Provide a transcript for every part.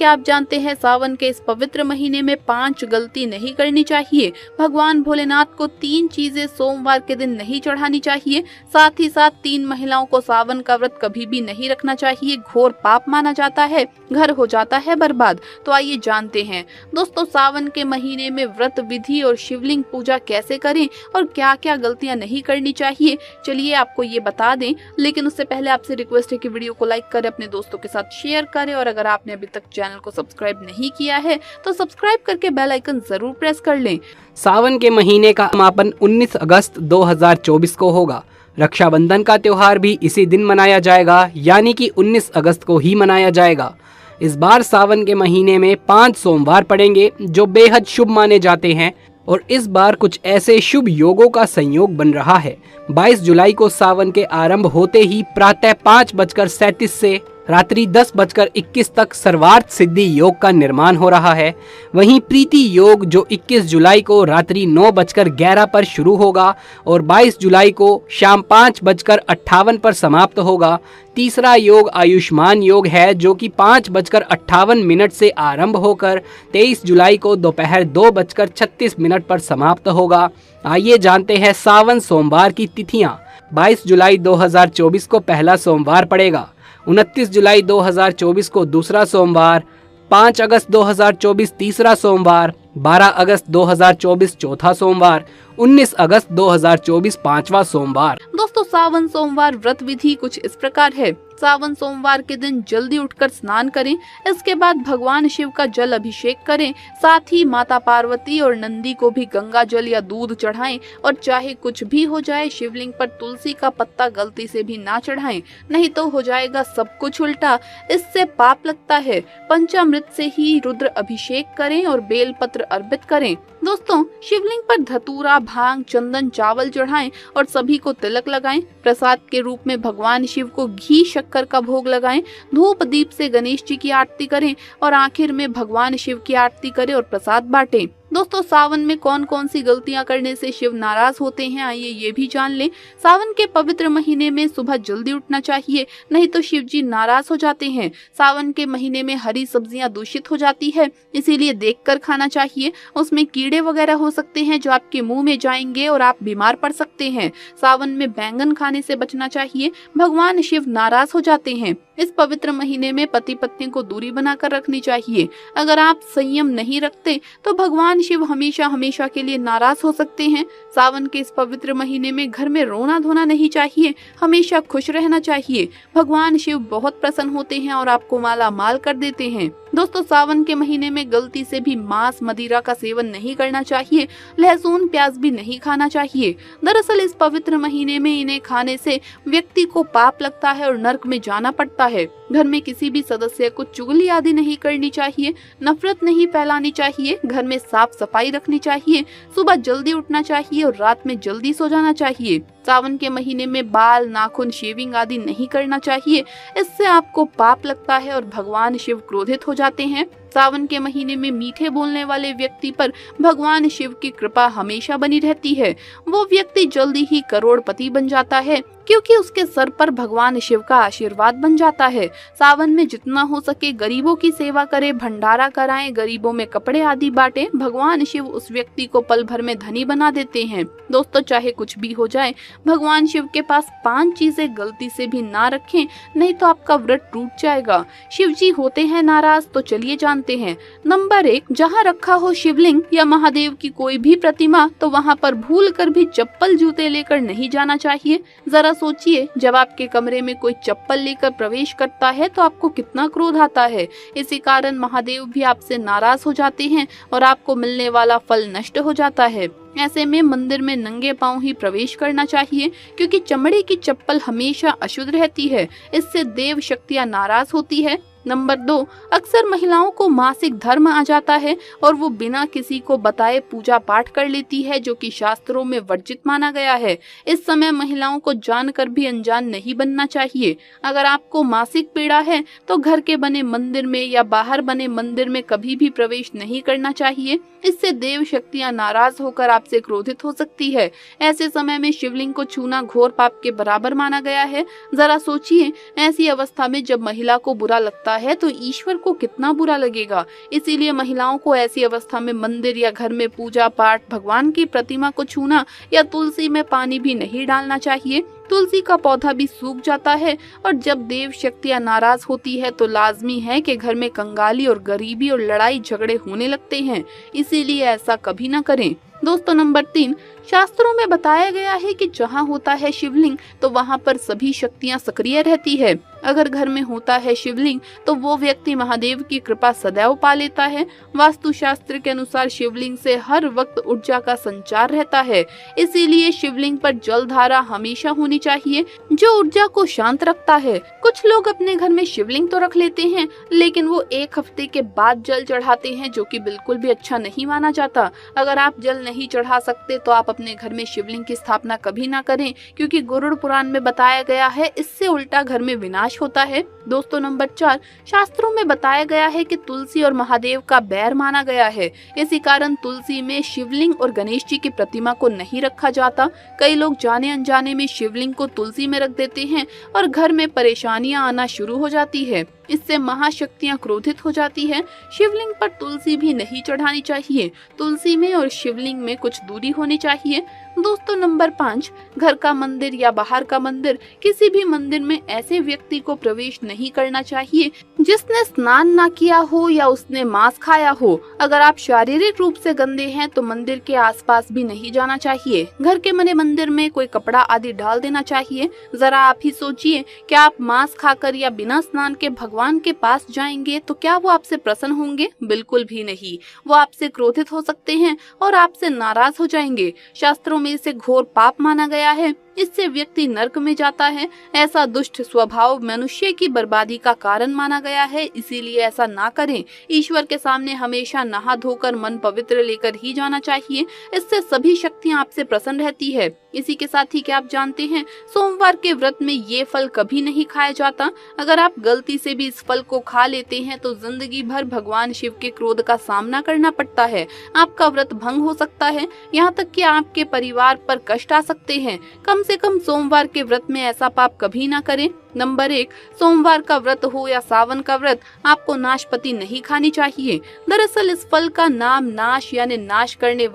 क्या आप जानते हैं सावन के इस पवित्र महीने में 5 गलती नहीं करनी चाहिए। भगवान भोलेनाथ को 3 चीजें सोमवार के दिन नहीं चढ़ानी चाहिए। साथ ही साथ 3 महिलाओं को सावन का व्रत कभी भी नहीं रखना चाहिए, घोर पाप माना जाता है, घर हो जाता है बर्बाद। तो आइए जानते हैं दोस्तों सावन के महीने में व्रत विधि और शिवलिंग पूजा कैसे करें और क्या क्या गलतियां नहीं करनी चाहिए। चलिए आपको ये बता दें, लेकिन उससे पहले आपसे रिक्वेस्ट है कि वीडियो को लाइक करें, अपने दोस्तों के साथ शेयर करें और अगर आपने अभी तक चैनल को सब्सक्राइब नहीं किया है तो सब्सक्राइब करके बेल आइकन जरूर प्रेस कर लें। सावन के महीने का समापन 19 अगस्त 2024 को होगा। रक्षाबंधन का त्योहार भी इसी दिन मनाया जाएगा, यानी कि 19 अगस्त को ही मनाया जाएगा। इस बार सावन के महीने में 5 सोमवार पड़ेंगे जो बेहद शुभ माने जाते हैं और इस बार कुछ ऐसे शुभ योगों का संयोग बन रहा है। 22 जुलाई को सावन के आरंभ होते ही प्रातः 5:37 से रात्रि 10:21 तक सर्वार्थ सिद्धि योग का निर्माण हो रहा है। वहीं प्रीति योग जो 21 जुलाई को रात्रि 9:11 पर शुरू होगा और 22 जुलाई को शाम 5:58 पर समाप्त होगा। तीसरा योग आयुष्मान योग है जो कि 5:58 से आरंभ होकर 23 जुलाई को दोपहर 2:36 पर समाप्त होगा। आइए जानते हैं सावन सोमवार की तिथियां। 22 जुलाई 2024 को पहला सोमवार पड़ेगा। 29 जुलाई 2024 को दूसरा सोमवार, 5 अगस्त 2024 तीसरा सोमवार, 12 अगस्त 2024 चौथा सोमवार, 19 अगस्त 2024 पांचवा सोमवार। दोस्तों सावन सोमवार व्रत विधि कुछ इस प्रकार है। सावन सोमवार के दिन जल्दी उठकर स्नान करें, इसके बाद भगवान शिव का जल अभिषेक करें। साथ ही माता पार्वती और नंदी को भी गंगा जल या दूध चढ़ाएं और चाहे कुछ भी हो जाए शिवलिंग पर तुलसी का पत्ता गलती से भी ना चढ़ाएं, नहीं तो हो जाएगा सब कुछ उल्टा, इससे पाप लगता है। पंचामृत से ही रुद्र अभिषेक करें और बेल पत्र अर्पित करें। दोस्तों शिवलिंग पर धतूरा, भांग, चंदन, चावल चढ़ाएं और सभी को तिलक लगाएं। प्रसाद के रूप में भगवान शिव को घी शक्कर का भोग लगाएं। धूप दीप से गणेश जी की आरती करें और आखिर में भगवान शिव की आरती करें और प्रसाद बांटें। दोस्तों सावन में कौन कौन सी गलतियां करने से शिव नाराज होते हैं, आइए ये भी जान लें। सावन के पवित्र महीने में सुबह जल्दी उठना चाहिए, नहीं तो शिव जी नाराज हो जाते हैं। सावन के महीने में हरी सब्जियां दूषित हो जाती है, इसीलिए देखकर खाना चाहिए। उसमें कीड़े वगैरह हो सकते हैं जो आपके मुंह में जाएंगे और आप बीमार पड़ सकते हैं। सावन में बैंगन खाने से बचना चाहिए, भगवान शिव नाराज हो जाते हैं। इस पवित्र महीने में पति पत्नी को दूरी बनाकर रखनी चाहिए। अगर आप संयम नहीं रखते तो भगवान शिव हमेशा हमेशा के लिए नाराज हो सकते हैं। सावन के इस पवित्र महीने में घर में रोना धोना नहीं चाहिए, हमेशा खुश रहना चाहिए। भगवान शिव बहुत प्रसन्न होते हैं और आपको माला माल कर देते हैं। दोस्तों सावन के महीने में गलती से भी मांस मदिरा का सेवन नहीं करना चाहिए, लहसुन प्याज भी नहीं खाना चाहिए। दरअसल इस पवित्र महीने में इन्हें खाने से व्यक्ति को पाप लगता है और नर्क में जाना पड़ता है। घर में किसी भी सदस्य को चुगली आदि नहीं करनी चाहिए, नफरत नहीं फैलानी चाहिए, घर में साफ सफाई रखनी चाहिए, सुबह जल्दी उठना चाहिए और रात में जल्दी सो जाना चाहिए। सावन के महीने में बाल, नाखून, शेविंग आदि नहीं करना चाहिए, इससे आपको पाप लगता है और भगवान शिव क्रोधित हो जाते हैं। सावन के महीने में मीठे बोलने वाले व्यक्ति पर भगवान शिव की कृपा हमेशा बनी रहती है। वो व्यक्ति जल्दी ही करोड़पति बन जाता है क्योंकि उसके सर पर भगवान शिव का आशीर्वाद बन जाता है। सावन में जितना हो सके गरीबों की सेवा करें, भंडारा कराएं, गरीबों में कपड़े आदि बांटें। भगवान शिव उस व्यक्ति को पल भर में धनी बना देते हैं। दोस्तों चाहे कुछ भी हो जाए, भगवान शिव के पास 5 चीजें गलती से भी ना रखें, नहीं तो आपका व्रत टूट जाएगा। शिव जी होते हैं नाराज, तो चलिए जानते हैं। नंबर 1, जहाँ रखा हो शिवलिंग या महादेव की कोई भी प्रतिमा तो वहाँ पर भूल कर भी चप्पल जूते लेकर नहीं जाना चाहिए। जरा सोचिए, जब आपके कमरे में कोई चप्पल लेकर प्रवेश करता है तो आपको कितना क्रोध आता है। इसी कारण महादेव भी आपसे नाराज हो जाते हैं और आपको मिलने वाला फल नष्ट हो जाता है। ऐसे में मंदिर में नंगे पांव ही प्रवेश करना चाहिए क्योंकि चमड़े की चप्पल हमेशा अशुद्ध रहती है, इससे देव शक्तियां नाराज होती है। नंबर 2, अक्सर महिलाओं को मासिक धर्म आ जाता है और वो बिना किसी को बताए पूजा पाठ कर लेती है, जो कि शास्त्रों में वर्जित माना गया है। इस समय महिलाओं को जानकर भी अनजान नहीं बनना चाहिए। अगर आपको मासिक पीड़ा है तो घर के बने मंदिर में या बाहर बने मंदिर में कभी भी प्रवेश नहीं करना चाहिए, इससे देव शक्तियां नाराज होकर आपसे क्रोधित हो सकती है। ऐसे समय में शिवलिंग को छूना घोर पाप के बराबर माना गया है। जरा सोचिए, ऐसी अवस्था में जब महिला को बुरा लगता होता है तो ईश्वर को कितना बुरा लगेगा। इसीलिए महिलाओं को ऐसी अवस्था में मंदिर या घर में पूजा पाठ, भगवान की प्रतिमा को छूना या तुलसी में पानी भी नहीं डालना चाहिए। तुलसी का पौधा भी सूख जाता है और जब देव शक्तियां नाराज होती है तो लाजमी है कि घर में कंगाली और गरीबी और लड़ाई झगड़े होने लगते हैं। इसीलिए ऐसा कभी ना करें। दोस्तों नंबर 3, शास्त्रों में बताया गया है कि जहाँ होता है शिवलिंग तो वहाँ पर सभी शक्तियाँ सक्रिय रहती है। अगर घर में होता है शिवलिंग तो वो व्यक्ति महादेव की कृपा सदैव पा लेता है। वास्तुशास्त्र के अनुसार शिवलिंग से हर वक्त ऊर्जा का संचार रहता है। इसीलिए शिवलिंग पर जल धारा हमेशा होनी चाहिए जो ऊर्जा को शांत रखता है। कुछ लोग अपने घर में शिवलिंग तो रख लेते हैं लेकिन वो 1 हफ्ते के बाद जल चढ़ाते हैं, जो कि बिल्कुल भी अच्छा नहीं माना जाता। अगर आप जल नहीं चढ़ा सकते तो आप अपने घर में शिवलिंग की स्थापना कभी ना करें, क्योंकि गरुड़ पुराण में बताया गया है इससे उल्टा घर में विनाश होता है। दोस्तों नंबर 4, शास्त्रों में बताया गया है कि तुलसी और महादेव का बैर माना गया है। इसी कारण तुलसी में शिवलिंग और गणेश जी की प्रतिमा को नहीं रखा जाता। कई लोग जाने अनजाने में शिवलिंग को तुलसी में रख देते हैं और घर में परेशानियां आना शुरू हो जाती है। इससे महाशक्तियां क्रोधित हो जाती है। शिवलिंग पर तुलसी भी नहीं चढ़ानी चाहिए। तुलसी में और शिवलिंग में कुछ दूरी होनी चाहिए। दोस्तों नंबर 5, घर का मंदिर या बाहर का मंदिर, किसी भी मंदिर में ऐसे व्यक्ति को प्रवेश नहीं करना चाहिए जिसने स्नान ना किया हो या उसने मांस खाया हो। अगर आप शारीरिक रूप से गंदे हैं तो मंदिर के आसपास भी नहीं जाना चाहिए। घर के बने मंदिर में कोई कपड़ा आदि डाल देना चाहिए। जरा आप ही सोचिए कि आप मांस खाकर या बिना स्नान के भगवान के पास जाएंगे तो क्या वो आपसे प्रसन्न होंगे? बिल्कुल भी नहीं। वो आपसे क्रोधित हो सकते हैं और आपसे नाराज हो जाएंगे। शास्त्रों में इसे घोर पाप माना गया है। इससे व्यक्ति नरक में जाता है। ऐसा दुष्ट स्वभाव मनुष्य की बर्बादी का कारण माना गया है। इसीलिए ऐसा ना करें। ईश्वर के सामने हमेशा नहा धोकर मन पवित्र लेकर ही जाना चाहिए। इससे सभी शक्तियां आपसे प्रसन्न रहती है। इसी के साथ ही क्या आप जानते हैं, सोमवार के व्रत में ये फल कभी नहीं खाया जाता। अगर आप गलती से भी इस फल को खा लेते हैं तो जिंदगी भर भगवान शिव के क्रोध का सामना करना पड़ता है। आपका व्रत भंग हो सकता है, यहाँ तक कि आपके परिवार पर कष्ट आ सकते हैं। कम से कम सोमवार के व्रत में ऐसा पाप कभी ना करें। नंबर 1, सोमवार का व्रत हो या सावन का व्रत, आपको नाशपति नहीं खानी चाहिए। दरअसल इस फल का नाम नाश यानी नाश करने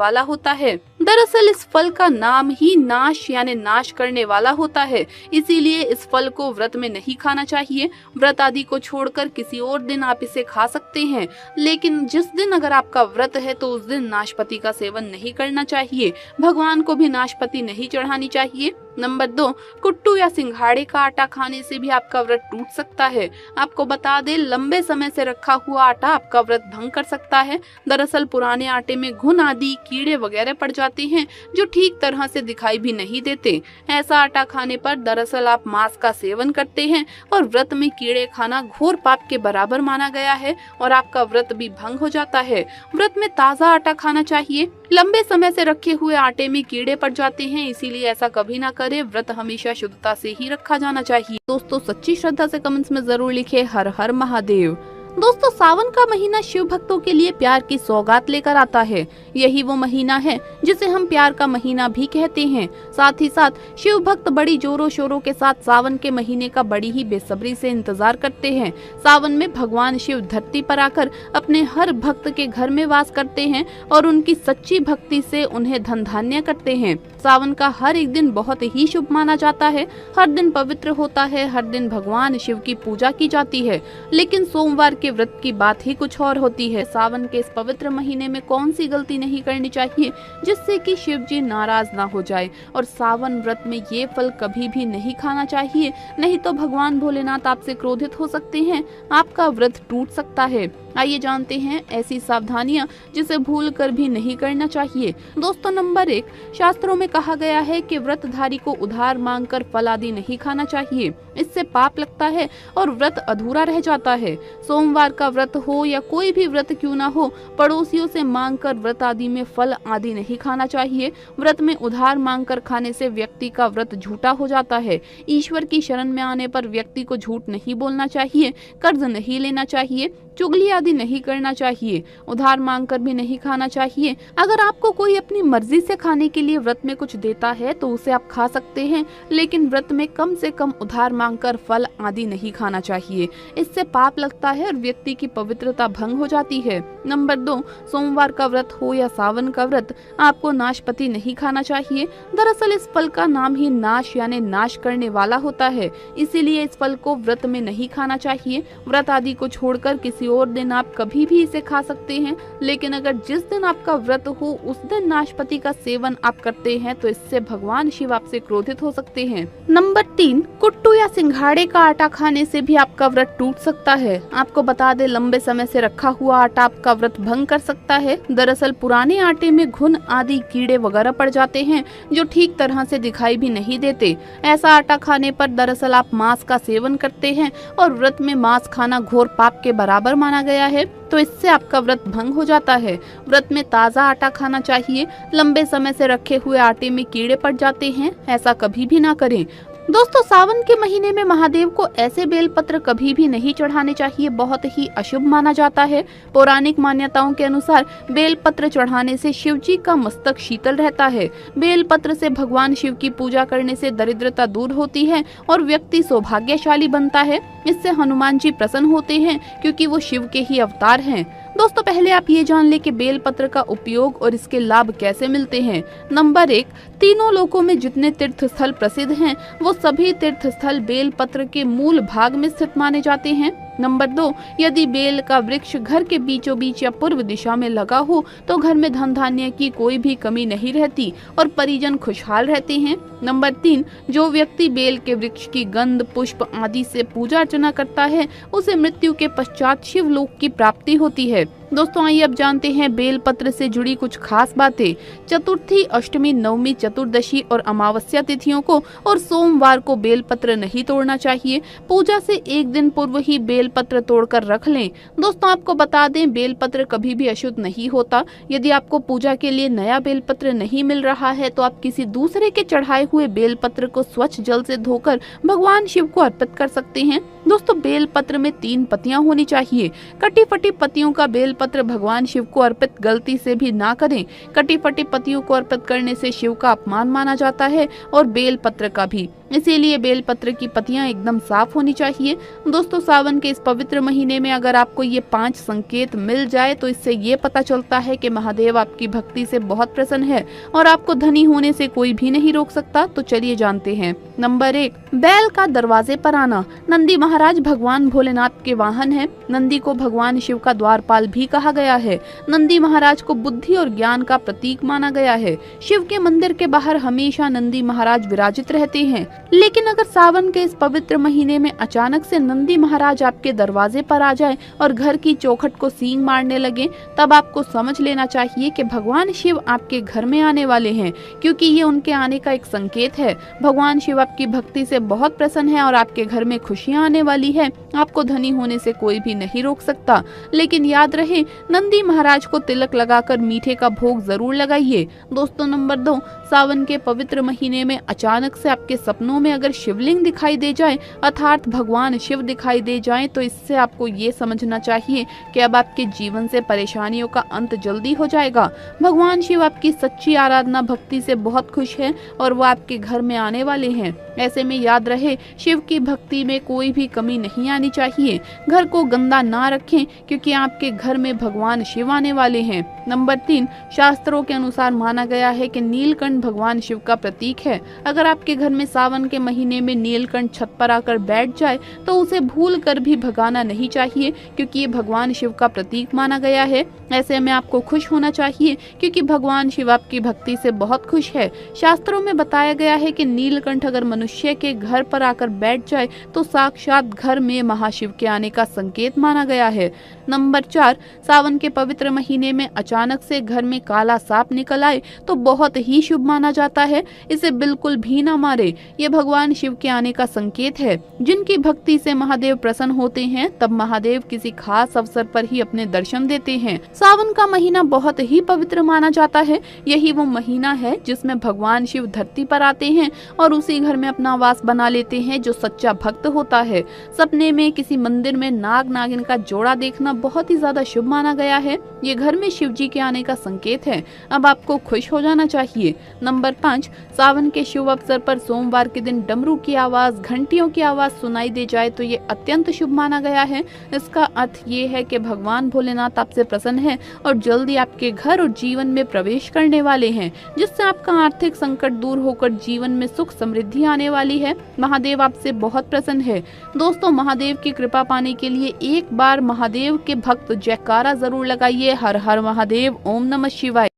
वाला होता है। इसीलिए इस फल को व्रत में नहीं खाना चाहिए। व्रत आदि को छोड़कर किसी और दिन आप इसे खा सकते हैं, लेकिन जिस दिन अगर आपका व्रत है तो उस दिन नाशपति का सेवन नहीं करना चाहिए। भगवान को भी नाशपति नहीं चढ़ानी चाहिए। नंबर 2, कुट्टू या सिंघाड़े का आटा खाने से भी आपका व्रत टूट सकता है। आपको बता दें, लंबे समय से रखा हुआ आटा आपका व्रत भंग कर सकता है। दरअसल पुराने आटे में घुन आदि कीड़े वगैरह पड़ जाते हैं जो ठीक तरह से दिखाई भी नहीं देते। ऐसा आटा खाने पर दरअसल आप मांस का सेवन करते हैं और व्रत में कीड़े खाना घोर पाप के बराबर माना गया है और आपका व्रत भी भंग हो जाता है। व्रत में ताज़ा आटा खाना चाहिए। लंबे समय से रखे हुए आटे में कीड़े पड़ जाते हैं, इसीलिए ऐसा कभी ना करें। व्रत हमेशा शुद्धता से ही रखा जाना चाहिए। दोस्तों सच्ची श्रद्धा से कमेंट्स में जरूर लिखे हर हर महादेव। दोस्तों सावन का महीना शिव भक्तों के लिए प्यार की सौगात लेकर आता है। यही वो महीना है जिसे हम प्यार का महीना भी कहते हैं। साथ ही साथ शिव भक्त बड़ी जोरों शोरों के साथ सावन के महीने का बड़ी ही बेसब्री से इंतजार करते हैं। सावन में भगवान शिव धरती पर आकर अपने हर भक्त के घर में वास करते हैं और उनकी सच्ची भक्ति से उन्हें धन धान्य करते हैं। सावन का हर एक दिन बहुत ही शुभ माना जाता है। हर दिन पवित्र होता है। हर दिन भगवान शिव की पूजा की जाती है। लेकिन सोमवार के व्रत की बात ही कुछ और होती है। सावन के इस पवित्र महीने में कौन सी गलती नहीं करनी चाहिए जिससे कि शिव जी नाराज ना हो जाए। और सावन व्रत में ये फल कभी भी नहीं खाना चाहिए, नहीं तो भगवान भोलेनाथ आपसे क्रोधित हो सकते हैं। आपका व्रत टूट सकता है। आइए जानते हैं ऐसी सावधानियां जिसे भूल कर भी नहीं करना चाहिए। दोस्तों नंबर 1, शास्त्रों में कहा गया है कि व्रतधारी को उधार मांगकर फल आदि नहीं खाना चाहिए। इससे पाप लगता है और व्रत अधूरा रह जाता है। सोमवार का व्रत हो या कोई भी व्रत क्यों ना हो, पड़ोसियों से मांगकर व्रत आदि में फल आदि नहीं खाना चाहिए। व्रत में उधार मांगकर खाने से व्यक्ति का व्रत झूठा हो जाता है। ईश्वर की शरण में आने पर व्यक्ति को झूठ नहीं बोलना चाहिए, कर्ज नहीं लेना चाहिए। चुगली आदि नहीं करना चाहिए, उधार मांगकर भी नहीं खाना चाहिए। अगर आपको कोई अपनी मर्जी से खाने के लिए व्रत में कुछ देता है तो उसे आप खा सकते हैं, लेकिन व्रत में कम से कम उधार मांगकर फल आदि नहीं खाना चाहिए। इससे पाप लगता है और व्यक्ति की पवित्रता भंग हो जाती है। नंबर 2, सोमवार का व्रत हो या सावन का व्रत, आपको नाशपति नहीं खाना चाहिए। दरअसल इस फल का नाम ही नाश यानी नाश करने वाला होता है, इसीलिए इस फल को व्रत में नहीं खाना चाहिए। व्रत आदि को छोड़कर किसी और दिन आप कभी भी इसे खा सकते हैं, लेकिन अगर जिस दिन आपका व्रत हो उस दिन नाशपति का सेवन आप करते हैं तो इससे भगवान शिव आपसे क्रोधित हो सकते हैं। नंबर 3, कुट्टू या सिंघाड़े का आटा खाने से भी आपका व्रत टूट सकता है। आपको बता दें, लंबे समय से रखा हुआ आटा आपका व्रत भंग कर सकता है। दरअसल पुराने आटे में घुन आदि कीड़े वगैरह पड़ जाते हैं जो ठीक तरह से दिखाई भी नहीं देते। ऐसा आटा खाने पर दरअसल आप मांस का सेवन करते हैं और व्रत में मांस खाना घोर पाप के बराबर माना गया है, तो इससे आपका व्रत भंग हो जाता है। व्रत में ताज़ा आटा खाना चाहिए। लंबे समय से रखे हुए आटे में कीड़े पड़ जाते हैं, ऐसा कभी भी ना करें। दोस्तों, सावन के महीने में महादेव को ऐसे बेलपत्र कभी भी नहीं चढ़ाने चाहिए, बहुत ही अशुभ माना जाता है। पौराणिक मान्यताओं के अनुसार बेलपत्र चढ़ाने से शिव जी का मस्तक शीतल रहता है। बेलपत्र से भगवान शिव की पूजा करने से दरिद्रता दूर होती है और व्यक्ति सौभाग्यशाली बनता है। इससे हनुमान जी प्रसन्न होते हैं क्योंकि वो शिव के ही अवतार हैं। दोस्तों, पहले आप ये जान ले कि बेलपत्र का उपयोग और इसके लाभ कैसे मिलते हैं। नंबर 1, तीनों लोकों में जितने तीर्थ स्थल प्रसिद्ध हैं वो सभी तीर्थ स्थल बेलपत्र के मूल भाग में स्थित माने जाते हैं। नंबर 2, यदि बेल का वृक्ष घर के बीचों बीच या पूर्व दिशा में लगा हो तो घर में धन धान्य की कोई भी कमी नहीं रहती और परिजन खुशहाल रहते हैं। नंबर 3, जो व्यक्ति बेल के वृक्ष की गंध, पुष्प आदि से पूजा अर्चना करता है उसे मृत्यु के पश्चात शिवलोक की प्राप्ति होती है। दोस्तों, आइए अब जानते हैं बेलपत्र से जुड़ी कुछ खास बातें। चतुर्थी, अष्टमी, नवमी, चतुर्दशी और अमावस्या तिथियों को और सोमवार को बेलपत्र नहीं तोड़ना चाहिए। पूजा से एक दिन पूर्व ही बेलपत्र तोड़कर रख लें। दोस्तों, आपको बता दें, बेलपत्र कभी भी अशुद्ध नहीं होता। यदि आपको पूजा के लिए नया बेलपत्र नहीं मिल रहा है तो आप किसी दूसरे के चढ़ाए हुए बेलपत्र को स्वच्छ जल से धोकर भगवान शिव को अर्पित कर सकते हैं। दोस्तों, बेलपत्र में 3 पत्तियां होनी चाहिए। कटी फटी पत्तियों का बेलपत्र भगवान शिव को अर्पित गलती से भी ना करें। कटी फटी पत्तियों को अर्पित करने से शिव का अपमान माना जाता है और बेलपत्र का भी, इसीलिए बेलपत्र की पत्तियां एकदम साफ होनी चाहिए। दोस्तों, सावन के इस पवित्र महीने में अगर आपको ये 5 संकेत मिल जाए तो इससे ये पता चलता है कि महादेव आपकी भक्ति से बहुत प्रसन्न है और आपको धनी होने से कोई भी नहीं रोक सकता। तो चलिए जानते हैं। नंबर 1, बैल का दरवाजे पर आना। नंदी महाराज भगवान भोलेनाथ के वाहन है। नंदी को भगवान शिव का द्वारपाल भी कहा गया है। नंदी महाराज को बुद्धि और ज्ञान का प्रतीक माना गया है। शिव के मंदिर के बाहर हमेशा नंदी महाराज विराजित रहते हैं। लेकिन अगर सावन के इस पवित्र महीने में अचानक से नंदी महाराज आपके दरवाजे पर आ जाए और घर की चौखट को सींग मारने लगे, तब आपको समझ लेना चाहिए कि भगवान शिव आपके घर में आने वाले हैं, क्योंकि ये उनके आने का एक संकेत है। भगवान शिव आपकी भक्ति से बहुत प्रसन्न है और आपके घर में खुशियां आने वाली है। आपको धनी होने से कोई भी नहीं रोक सकता। लेकिन याद रहे, नंदी महाराज को तिलक लगाकर मीठे का भोग जरूर लगाइए। दोस्तों, नंबर 2, सावन के पवित्र महीने में अचानक से आपके सपनों में अगर शिवलिंग दिखाई दे जाए, अर्थात भगवान शिव दिखाई दे जाएं, तो इससे आपको ये समझना चाहिए कि अब आपके जीवन से परेशानियों का अंत जल्दी हो जाएगा। भगवान शिव आपकी सच्ची आराधना भक्ति से बहुत खुश है और वो आपके घर में आने वाले हैं। ऐसे में याद रहे, शिव की भक्ति में कोई भी कमी नहीं आनी चाहिए। घर को गंदा ना रखें, क्योंकि आपके घर में भगवान शिव आने वाले हैं। नंबर 3, शास्त्रों के अनुसार माना गया है कि नीलकंठ भगवान शिव का प्रतीक है। अगर आपके घर में सावन के महीने में नीलकंठ छत पर आकर बैठ जाए तो उसे भूल कर भी भगाना नहीं चाहिए, क्योंकि ये भगवान शिव का प्रतीक माना गया है। ऐसे में आपको खुश होना चाहिए, क्योंकि भगवान शिव आपकी भक्ति से बहुत खुश है। शास्त्रों में बताया गया है कि नीलकंठ अगर मनुष्य के घर पर आकर बैठ जाए तो साक्षात घर में महाशिव के आने का संकेत माना गया है। नंबर 4, सावन के पवित्र महीने में अचानक से घर में काला सांप निकल आए तो बहुत ही शुभ माना जाता है। इसे बिल्कुल भी ना मारे। ये भगवान शिव के आने का संकेत है। जिनकी भक्ति से महादेव प्रसन्न होते हैं, तब महादेव किसी खास अवसर पर ही अपने दर्शन देते हैं। सावन का महीना बहुत ही पवित्र माना जाता है। यही वो महीना है जिसमें भगवान शिव धरती पर आते हैं और उसी घर में अपना वास बना लेते हैं। जो सच्चा भक्त होता है, सपने में किसी मंदिर में नाग नागिन का जोड़ा देखना बहुत ही ज्यादा शुभ माना गया है। ये घर में शिव जी के आने का संकेत है। अब आपको खुश हो जाना चाहिए। नंबर 5, सावन के शुभ अवसर पर सोमवार के दिन डमरू की आवाज, घंटियों की आवाज सुनाई दे जाए तो ये अत्यंत शुभ माना गया है। इसका अर्थ ये है कि भगवान भोलेनाथ आपसे प्रसन्न है और जल्दी आपके घर और जीवन में प्रवेश करने वाले हैं, जिससे आपका आर्थिक संकट दूर होकर जीवन में सुख समृद्धि आने वाली है। महादेव आपसे बहुत प्रसन्न है। दोस्तों, महादेव की कृपा पाने के लिए एक बार महादेव के भक्त जयकारा जरूर लगाइए। हर हर महादेव, ओम नमः शिवाय।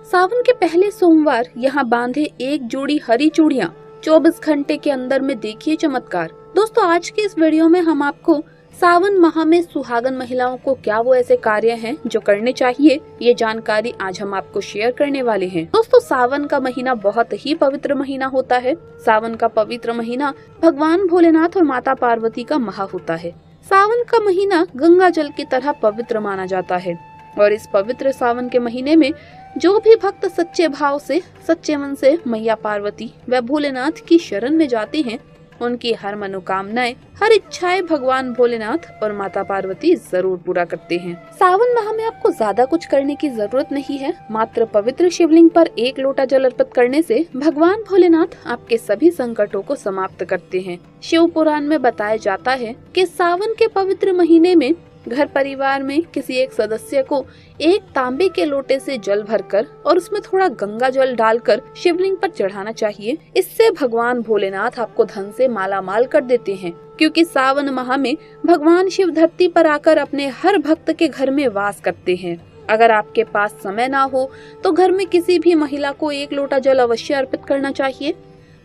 सावन के पहले सोमवार यहाँ बांधे एक जोड़ी हरी चूड़ियाँ, 24 घंटे के अंदर में देखिए चमत्कार। दोस्तों, आज के इस वीडियो में हम आपको सावन माह में सुहागन महिलाओं को क्या वो ऐसे कार्य हैं जो करने चाहिए, ये जानकारी आज हम आपको शेयर करने वाले हैं। दोस्तों, सावन का महीना बहुत ही पवित्र महीना होता है। सावन का पवित्र महीना भगवान भोलेनाथ और माता पार्वती का माह होता है। सावन का महीना गंगा जल की तरह पवित्र माना जाता है और इस पवित्र सावन के महीने में जो भी भक्त सच्चे भाव से, सच्चे मन से मैया पार्वती व भोलेनाथ की शरण में जाते हैं, उनकी हर मनोकामनाएं, हर इच्छाएं भगवान भोलेनाथ और माता पार्वती जरूर पूरा करते हैं। सावन माह में आपको ज्यादा कुछ करने की जरूरत नहीं है। मात्र पवित्र शिवलिंग पर एक लोटा जल अर्पित करने से भगवान भोलेनाथ आपके सभी संकटों को समाप्त करते हैं। शिव पुराण में बताया जाता है कि सावन के पवित्र महीने में घर परिवार में किसी एक सदस्य को एक तांबे के लोटे से जल भरकर और उसमें थोड़ा गंगा जल डालकर शिवलिंग पर चढ़ाना चाहिए। इससे भगवान भोलेनाथ आपको धन से मालामाल कर देते हैं, क्योंकि सावन माह में भगवान शिव धरती पर आकर अपने हर भक्त के घर में वास करते हैं। अगर आपके पास समय ना हो तो घर में किसी भी महिला को एक लोटा जल अवश्य अर्पित करना चाहिए।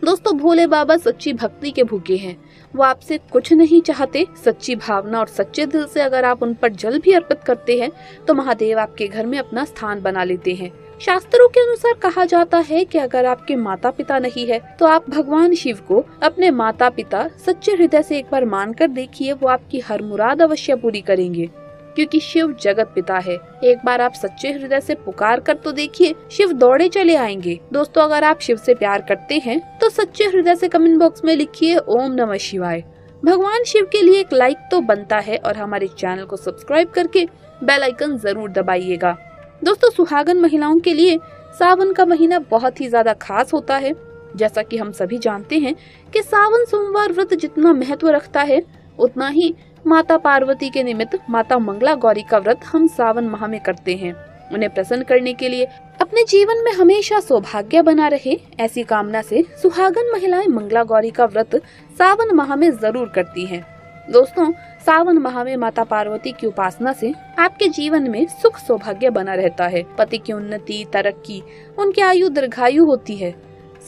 दोस्तों, भोले बाबा सच्ची भक्ति के भूखे हैं। वो आपसे कुछ नहीं चाहते। सच्ची भावना और सच्चे दिल से अगर आप उन पर जल भी अर्पित करते हैं तो महादेव आपके घर में अपना स्थान बना लेते हैं। शास्त्रों के अनुसार कहा जाता है कि अगर आपके माता पिता नहीं है तो आप भगवान शिव को अपने माता पिता सच्चे हृदय से एक बार मानकर देखिए, वो आपकी हर मुराद अवश्य पूरी करेंगे, क्योंकि शिव जगत पिता है। एक बार आप सच्चे हृदय से पुकार कर तो देखिए, शिव दौड़े चले आएंगे। दोस्तों, अगर आप शिव से प्यार करते हैं तो सच्चे हृदय से कमेंट बॉक्स में लिखिए ओम नमः शिवाय। भगवान शिव के लिए एक लाइक तो बनता है और हमारे चैनल को सब्सक्राइब करके बेल आइकन जरूर दबाइएगा। दोस्तों, सुहागन महिलाओं के लिए सावन का महीना बहुत ही ज्यादा खास होता है। जैसा कि हम सभी जानते हैं कि सावन सोमवार व्रत जितना महत्व रखता है, उतना ही माता पार्वती के निमित्त माता मंगला गौरी का व्रत हम सावन माह में करते हैं। उन्हें प्रसन्न करने के लिए, अपने जीवन में हमेशा सौभाग्य बना रहे, ऐसी कामना से सुहागन महिलाएं मंगला गौरी का व्रत सावन माह में जरूर करती हैं। दोस्तों, सावन माह में माता पार्वती की उपासना से आपके जीवन में सुख सौभाग्य बना रहता है। पति की उन्नति, तरक्की, उनकी आयु दीर्घायु होती है,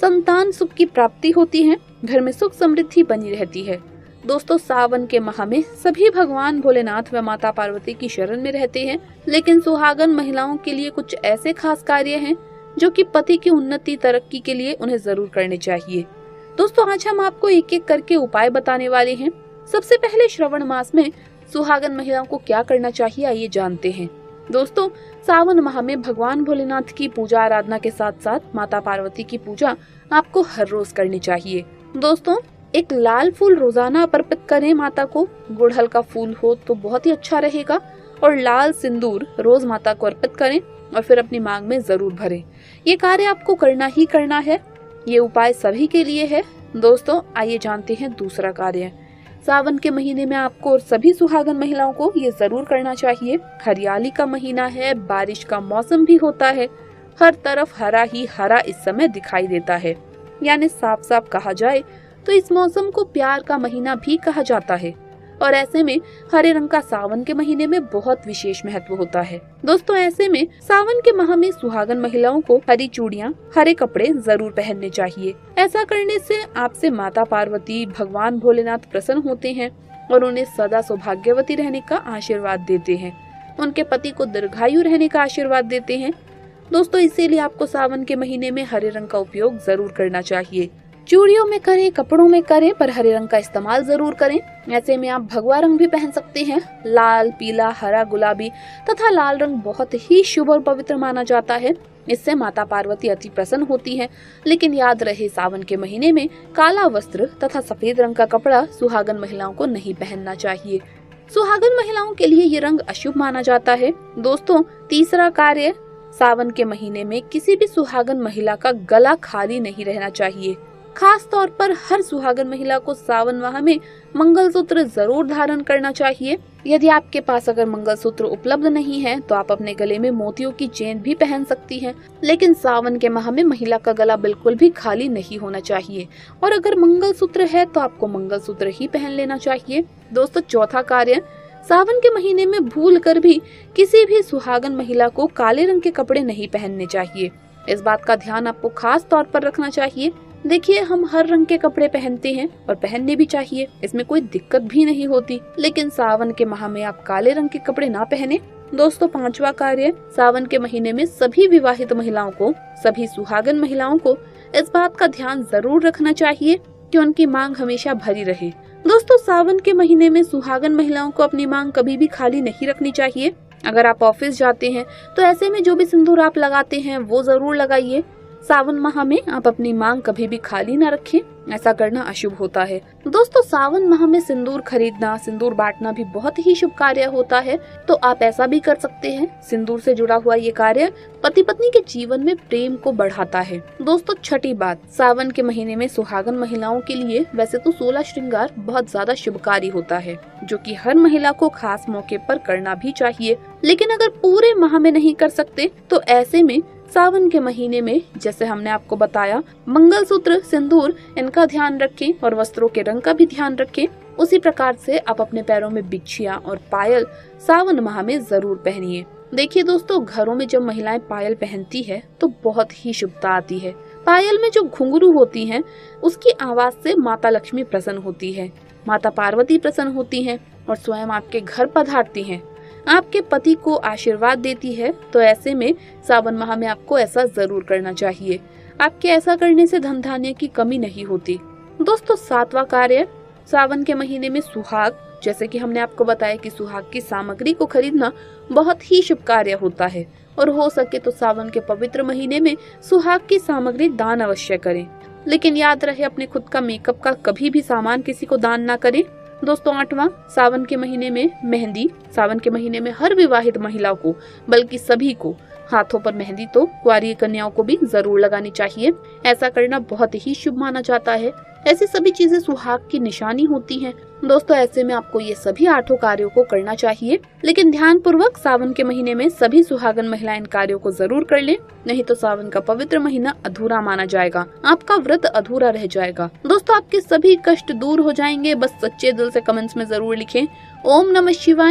संतान सुख की प्राप्ति होती है, घर में सुख समृद्धि बनी रहती है। दोस्तों, सावन के माह में सभी भगवान भोलेनाथ व माता पार्वती की शरण में रहते हैं, लेकिन सुहागन महिलाओं के लिए कुछ ऐसे खास कार्य हैं जो कि पति की उन्नति, तरक्की के लिए उन्हें जरूर करने चाहिए। दोस्तों, आज हम आपको एक एक करके उपाय बताने वाले हैं। सबसे पहले श्रावण मास में सुहागन महिलाओं को क्या करना चाहिए, आइए जानते हैं। दोस्तों, सावन माह में भगवान भोलेनाथ की पूजा आराधना के साथ साथ माता पार्वती की पूजा आपको हर रोज करनी चाहिए। दोस्तों, एक लाल फूल रोजाना अर्पित करें माता को। गुड़हल का फूल हो तो बहुत ही अच्छा रहेगा। और लाल सिंदूर रोज माता को अर्पित करें और फिर अपनी मांग में जरूर भरें। ये कार्य आपको करना ही करना है। ये उपाय सभी के लिए है। दोस्तों, आइए जानते हैं दूसरा कार्य। सावन के महीने में आपको और सभी सुहागन महिलाओं को ये जरूर करना चाहिए। हरियाली का महीना है, बारिश का मौसम भी होता है, हर तरफ हरा ही हरा इस समय दिखाई देता है। यानी साफ साफ कहा जाए तो इस मौसम को प्यार का महीना भी कहा जाता है। और ऐसे में हरे रंग का सावन के महीने में बहुत विशेष महत्व होता है। दोस्तों, ऐसे में सावन के माह में सुहागन महिलाओं को हरी चूड़ियां, हरे कपड़े जरूर पहनने चाहिए। ऐसा करने से आपसे माता पार्वती, भगवान भोलेनाथ प्रसन्न होते हैं और उन्हें सदा सौभाग्यवती रहने का आशीर्वाद देते हैं। उनके पति को दीर्घायु रहने का आशीर्वाद देते हैं। दोस्तों, इसीलिए आपको सावन के महीने में हरे रंग का उपयोग जरूर करना चाहिए। चूड़ियों में करें, कपड़ों में करें, पर हरे रंग का इस्तेमाल जरूर करें। ऐसे में आप भगवा रंग भी पहन सकते हैं। लाल, पीला, हरा, गुलाबी तथा लाल रंग बहुत ही शुभ और पवित्र माना जाता है। इससे माता पार्वती अति प्रसन्न होती है। लेकिन याद रहे, सावन के महीने में काला वस्त्र तथा सफेद रंग का कपड़ा सुहागन महिलाओं को नहीं पहनना चाहिए। सुहागन महिलाओं के लिए ये रंग अशुभ माना जाता है। दोस्तों, तीसरा कार्य, सावन के महीने में किसी भी सुहागन महिला का गला खाली नहीं रहना चाहिए। खास तौर पर हर सुहागन महिला को सावन माह में मंगलसूत्र जरूर धारण करना चाहिए। यदि आपके पास अगर मंगलसूत्र उपलब्ध नहीं है तो आप अपने गले में मोतियों की चेन भी पहन सकती हैं। लेकिन सावन के माह में महिला का गला बिल्कुल भी खाली नहीं होना चाहिए, और अगर मंगलसूत्र है तो आपको मंगलसूत्र ही पहन लेना चाहिए। दोस्तों, चौथा कार्य, सावन के महीने में भूलकर भी किसी भी सुहागन महिला को काले रंग के कपड़े नहीं पहनने चाहिए। इस बात का ध्यान आपको खास तौर पर रखना चाहिए। देखिए, हम हर रंग के कपड़े पहनते हैं और पहनने भी चाहिए, इसमें कोई दिक्कत भी नहीं होती, लेकिन सावन के माह में आप काले रंग के कपड़े ना पहने। दोस्तों, पांचवा कार्य, सावन के महीने में सभी विवाहित महिलाओं को, सभी सुहागन महिलाओं को इस बात का ध्यान जरूर रखना चाहिए कि उनकी मांग हमेशा भरी रहे। दोस्तों, सावन के महीने में सुहागन महिलाओं को अपनी मांग कभी भी खाली नहीं रखनी चाहिए। अगर आप ऑफिस जाते हैं तो ऐसे में जो भी सिंदूर आप लगाते हैं वो जरूर लगाइए। सावन माह में आप अपनी मांग कभी भी खाली न रखें, ऐसा करना अशुभ होता है। दोस्तों, सावन माह में सिंदूर खरीदना, सिंदूर बांटना भी बहुत ही शुभ कार्य होता है, तो आप ऐसा भी कर सकते हैं। सिंदूर से जुड़ा हुआ ये कार्य पति पत्नी के जीवन में प्रेम को बढ़ाता है। दोस्तों, छठी बात, सावन के महीने में सुहागन महिलाओं के लिए वैसे तो 16 श्रृंगार बहुत ज्यादा शुभकारी होता है, जो कि हर महिला को खास मौके पर करना भी चाहिए। लेकिन अगर पूरे माह में नहीं कर सकते तो ऐसे में सावन के महीने में, जैसे हमने आपको बताया, मंगलसूत्र, सिंदूर, इनका ध्यान रखें और वस्त्रों के रंग का भी ध्यान रखें। उसी प्रकार से आप अपने पैरों में बिछिया और पायल सावन माह में जरूर पहनिए। देखिए दोस्तों, घरों में जब महिलाएं पायल पहनती है तो बहुत ही शुभता आती है। पायल में जो घुंघरू होती हैं, उसकी आवाज से माता लक्ष्मी प्रसन्न होती है, माता पार्वती प्रसन्न होती हैं और स्वयं आपके घर पधारती हैं, आपके पति को आशीर्वाद देती है। तो ऐसे में सावन माह में आपको ऐसा जरूर करना चाहिए। आपके ऐसा करने से धन धान्य की कमी नहीं होती। दोस्तों, सातवां कार्य, सावन के महीने में सुहाग, जैसे कि हमने आपको बताया कि सुहाग की सामग्री को खरीदना बहुत ही शुभ कार्य होता है, और हो सके तो सावन के पवित्र महीने में सुहाग की सामग्री दान अवश्य करें। लेकिन याद रहे, अपने खुद का मेकअप का कभी भी सामान किसी को दान ना करें। दोस्तों, आठवां, सावन के महीने में मेहंदी। सावन के महीने में हर विवाहित महिला को, बल्कि सभी को, हाथों पर मेहंदी तो कुंवारी कन्याओं को भी जरूर लगानी चाहिए। ऐसा करना बहुत ही शुभ माना जाता है। ऐसी सभी चीजें सुहाग की निशानी होती हैं। दोस्तों, ऐसे में आपको ये सभी 8 कार्यों को करना चाहिए, लेकिन ध्यान पूर्वक सावन के महीने में सभी सुहागन महिलाएं इन कार्यों को जरूर कर लें, नहीं तो सावन का पवित्र महीना अधूरा माना जाएगा, आपका व्रत अधूरा रह जाएगा। दोस्तों, आपके सभी कष्ट दूर हो जाएंगे, बस सच्चे दिल से कमेंट्स में जरूर लिखें ओम नमः शिवाय।